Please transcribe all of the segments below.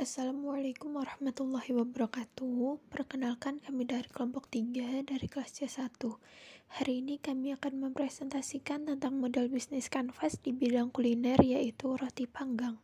Assalamualaikum warahmatullahi wabarakatuh. Perkenalkan, kami dari kelompok 3 dari kelas C1. Hari ini kami akan mempresentasikan tentang model bisnis kanvas di bidang kuliner, yaitu roti panggang.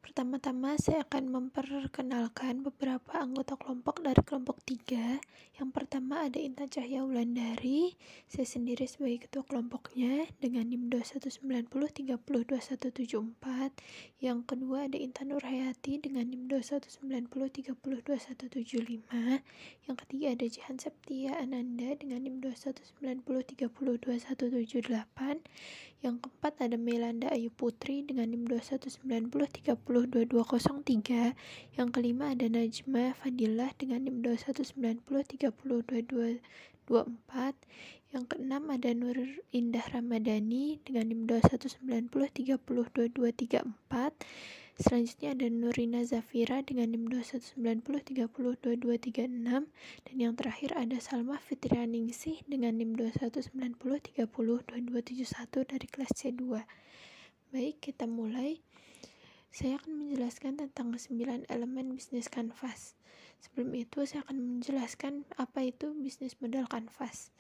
Pertama-tama saya akan memperkenalkan beberapa anggota kelompok dari kelompok 3. Yang pertama ada Intan Cahya Wulandari, saya sendiri sebagai ketua kelompoknya dengan NIM 2190302174. Yang kedua ada Intan Nurhayati dengan NIM 2190302175. Yang ketiga ada Jihan Septia Ananda dengan NIM 2190302178. Yang keempat ada Melanda Ayu Putri dengan NIM 2190302203. Yang kelima ada Najma Fadilah dengan NIM 2190302224. Yang keenam ada Nur Indah Ramadhani dengan NIM 2190302234. Selanjutnya ada Nurina Zafira dengan NIM 2190302236. Dan yang terakhir ada Salma Fitrianingsih dengan NIM 2190302271 dari kelas C2. Baik, kita mulai. Saya akan menjelaskan tentang 9 elemen bisnis kanvas. Sebelum itu saya akan menjelaskan apa itu bisnis model kanvas.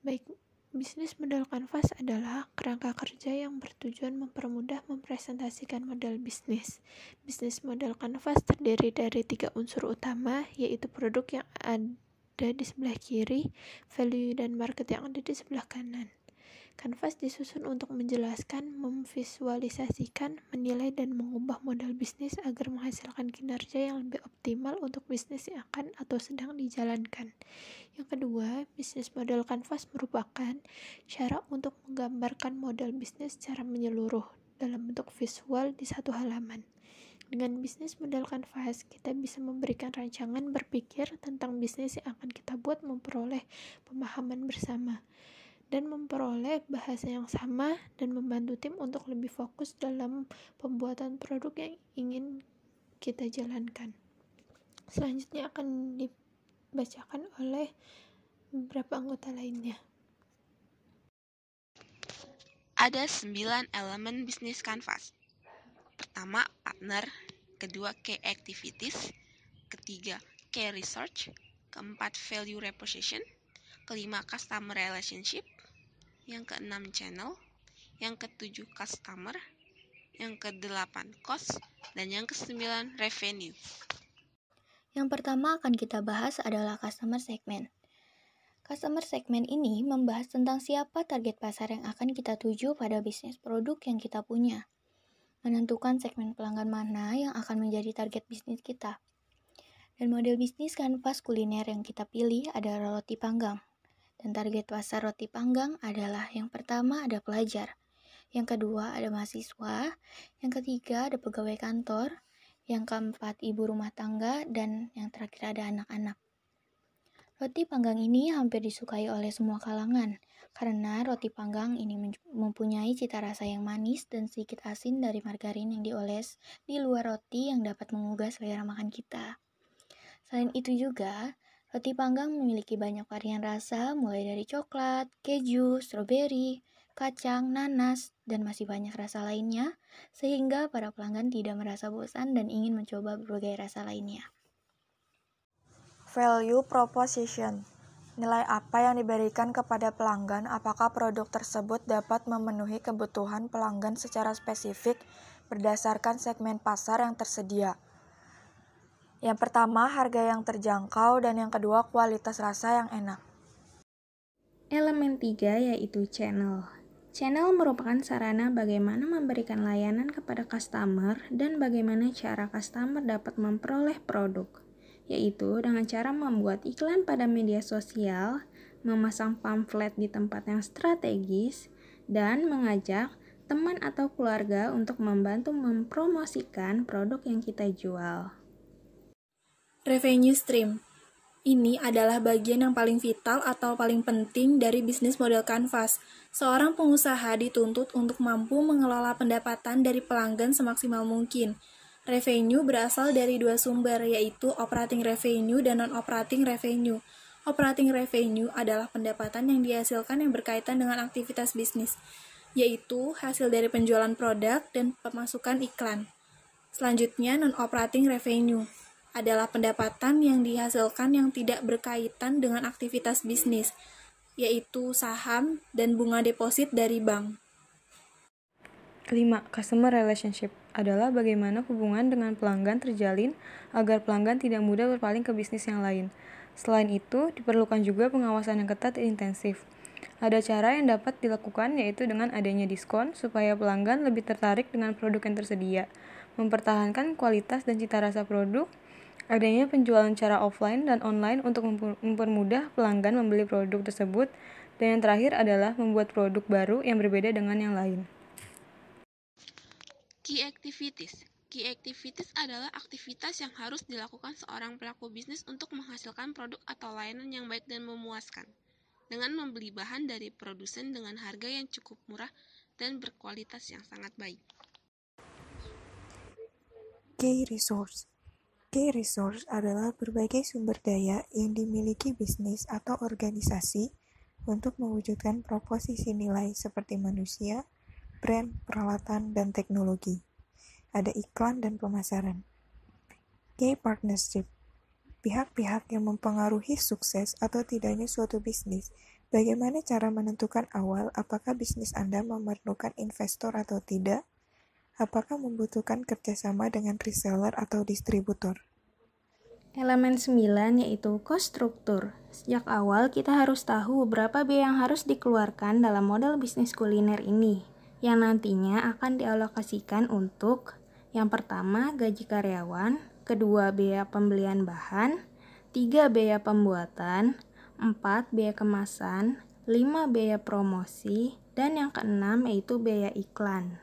Baik, bisnis model kanvas adalah kerangka kerja yang bertujuan mempermudah mempresentasikan model bisnis. Bisnis model kanvas terdiri dari 3 unsur utama, yaitu produk yang ada di sebelah kiri, value dan market yang ada di sebelah kanan. Kanvas disusun untuk menjelaskan, memvisualisasikan, menilai, dan mengubah model bisnis agar menghasilkan kinerja yang lebih optimal untuk bisnis yang akan atau sedang dijalankan. Yang kedua, bisnis model kanvas merupakan cara untuk menggambarkan model bisnis secara menyeluruh dalam bentuk visual di satu halaman. Dengan bisnis model kanvas, kita bisa memberikan rancangan berpikir tentang bisnis yang akan kita buat, memperoleh pemahaman bersama, dan memperoleh bahasa yang sama, dan membantu tim untuk lebih fokus dalam pembuatan produk yang ingin kita jalankan. Selanjutnya akan dibacakan oleh beberapa anggota lainnya. Ada 9 elemen bisnis kanvas. Pertama, partner. Kedua, key activities. Ketiga, key research. Keempat, value reposition. Kelima, customer relationship. Yang keenam, channel. Yang ketujuh, customer. Yang kedelapan, cost. Dan yang kesembilan, revenue. Yang pertama akan kita bahas adalah customer segment. Customer segment ini membahas tentang siapa target pasar yang akan kita tuju pada bisnis produk yang kita punya. Menentukan segmen pelanggan mana yang akan menjadi target bisnis kita. Dan model bisnis kanvas kuliner yang kita pilih adalah roti panggang. Dan target pasar roti panggang adalah yang pertama ada pelajar, yang kedua ada mahasiswa, yang ketiga ada pegawai kantor, yang keempat ibu rumah tangga, dan yang terakhir ada anak-anak. Roti panggang ini hampir disukai oleh semua kalangan, karena roti panggang ini mempunyai cita rasa yang manis dan sedikit asin dari margarin yang dioles di luar roti yang dapat menggugah selera makan kita. Selain itu juga, roti panggang memiliki banyak varian rasa, mulai dari coklat, keju, stroberi, kacang, nanas, dan masih banyak rasa lainnya, sehingga para pelanggan tidak merasa bosan dan ingin mencoba berbagai rasa lainnya. Value proposition. Nilai apa yang diberikan kepada pelanggan, apakah produk tersebut dapat memenuhi kebutuhan pelanggan secara spesifik berdasarkan segmen pasar yang tersedia. Yang pertama, harga yang terjangkau, dan yang kedua, kualitas rasa yang enak. Elemen 3 yaitu channel. Channel merupakan sarana bagaimana memberikan layanan kepada customer dan bagaimana cara customer dapat memperoleh produk, yaitu dengan cara membuat iklan pada media sosial, memasang pamflet di tempat yang strategis, dan mengajak teman atau keluarga untuk membantu mempromosikan produk yang kita jual. Revenue stream. Ini adalah bagian yang paling vital atau paling penting dari bisnis model kanvas. Seorang pengusaha dituntut untuk mampu mengelola pendapatan dari pelanggan semaksimal mungkin. Revenue berasal dari 2 sumber, yaitu operating revenue dan non-operating revenue. Operating revenue adalah pendapatan yang dihasilkan yang berkaitan dengan aktivitas bisnis, yaitu hasil dari penjualan produk dan pemasukan iklan. Selanjutnya, non-operating revenue adalah pendapatan yang dihasilkan yang tidak berkaitan dengan aktivitas bisnis, yaitu saham dan bunga deposit dari bank. 5. Customer relationship adalah bagaimana hubungan dengan pelanggan terjalin agar pelanggan tidak mudah berpaling ke bisnis yang lain. Selain itu, diperlukan juga pengawasan yang ketat dan intensif. Ada cara yang dapat dilakukan yaitu dengan adanya diskon supaya pelanggan lebih tertarik dengan produk yang tersedia, mempertahankan kualitas dan cita rasa produk, adanya penjualan secara offline dan online untuk mempermudah pelanggan membeli produk tersebut, dan yang terakhir adalah membuat produk baru yang berbeda dengan yang lain. Key activities. Key activities adalah aktivitas yang harus dilakukan seorang pelaku bisnis untuk menghasilkan produk atau layanan yang baik dan memuaskan, dengan membeli bahan dari produsen dengan harga yang cukup murah dan berkualitas yang sangat baik. Key resource. Key resource adalah berbagai sumber daya yang dimiliki bisnis atau organisasi untuk mewujudkan proposisi nilai seperti manusia, brand, peralatan, dan teknologi. Ada iklan dan pemasaran. Key partnership. Pihak-pihak yang mempengaruhi sukses atau tidaknya suatu bisnis. Bagaimana cara menentukan awal apakah bisnis Anda memerlukan investor atau tidak? Apakah membutuhkan kerjasama dengan reseller atau distributor? Elemen 9 yaitu cost struktur. Sejak awal kita harus tahu berapa biaya yang harus dikeluarkan dalam model bisnis kuliner ini, yang nantinya akan dialokasikan untuk yang pertama gaji karyawan, kedua biaya pembelian bahan, 3 biaya pembuatan, 4 biaya kemasan, 5 biaya promosi, dan yang keenam yaitu biaya iklan.